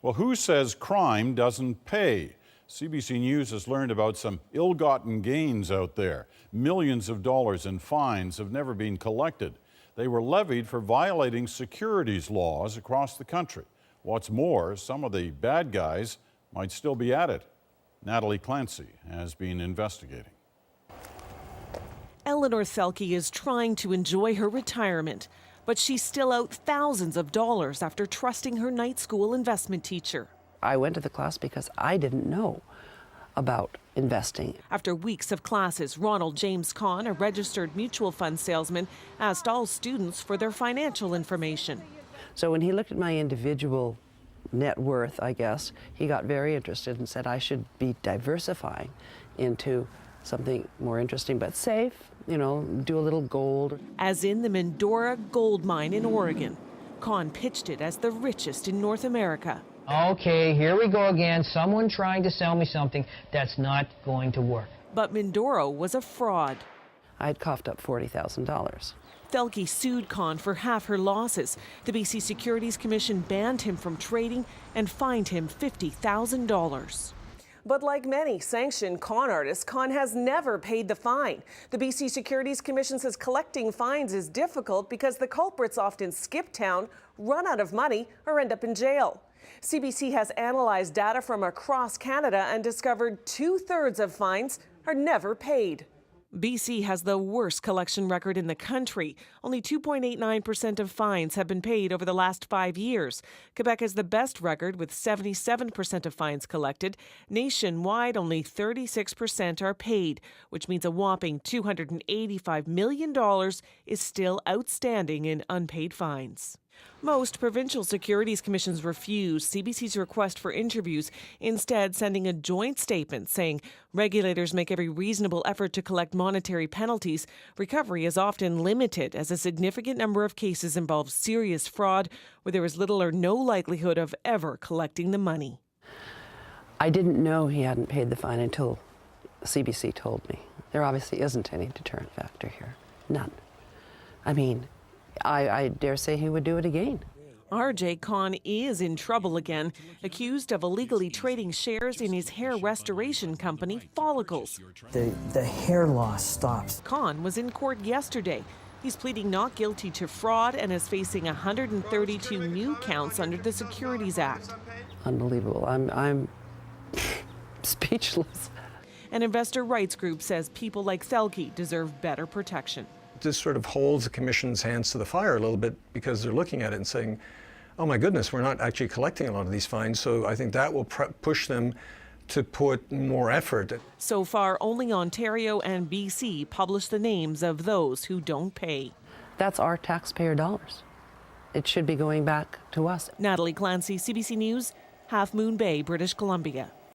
Well, who says crime doesn't pay? CBC News has learned about some ill-gotten gains out there. Millions of dollars in fines have never been collected. They were levied for violating securities laws across the country. What's more, some of the bad guys might still be at it. Natalie Clancy has been investigating. Eleanor Thelke is trying to enjoy her retirement, but she's still out thousands of dollars after trusting her night school investment teacher. I went to the class because I didn't know about investing. After weeks of classes, Ronald James Kahn, a registered mutual fund salesman, asked all students for their financial information. So when he looked at my individual net worth, I guess, he got very interested and said I should be diversifying into something more interesting but safe, you know, do a little gold. As in the Mendora gold mine in Oregon. Kahn pitched it as the richest in North America. Okay, here we go again. Someone trying to sell me something that's not going to work. But Mendora was a fraud. I had coughed up $40,000. Thelke sued Kahn for half her losses. The BC Securities Commission banned him from trading and fined him $50,000. But like many sanctioned con artists, Kahn has never paid the fine. The BC Securities Commission says collecting fines is difficult because the culprits often skip town, run out of money, or end up in jail. CBC has analyzed data from across Canada and discovered 2/3 of fines are never paid. BC has the worst collection record in the country. Only 2.89% of fines have been paid over the last 5 years. Quebec has the best record with 77% of fines collected. Nationwide, only 36% are paid, which means a whopping $285 million is still outstanding in unpaid fines. Most provincial securities commissions refused CBC's request for interviews, instead sending a joint statement saying regulators make every reasonable effort to collect monetary penalties. Recovery is often limited as a significant number of cases involve serious fraud where there is little or no likelihood of ever collecting the money. I didn't know he hadn't paid the fine until CBC told me. There obviously isn't any deterrent factor here. None. I mean, I dare say he would do it again. R.J. Kahn is in trouble again, accused of illegally trading shares in his hair restoration company, Follicles. The hair loss stops. Kahn was in court yesterday. He's pleading not guilty to fraud and is facing 132 new counts under the Securities Act. Unbelievable. I'm speechless. An investor rights group says people like Thelke deserve better protection. This sort of holds the Commission's hands to the fire a little bit because they're looking at it and saying, oh my goodness, we're not actually collecting a lot of these fines. So I think that will push them to put more effort. So far, only Ontario and BC publish the names of those who don't pay. That's our taxpayer dollars. It should be going back to us. Natalie Clancy, CBC News, Half Moon Bay, British Columbia.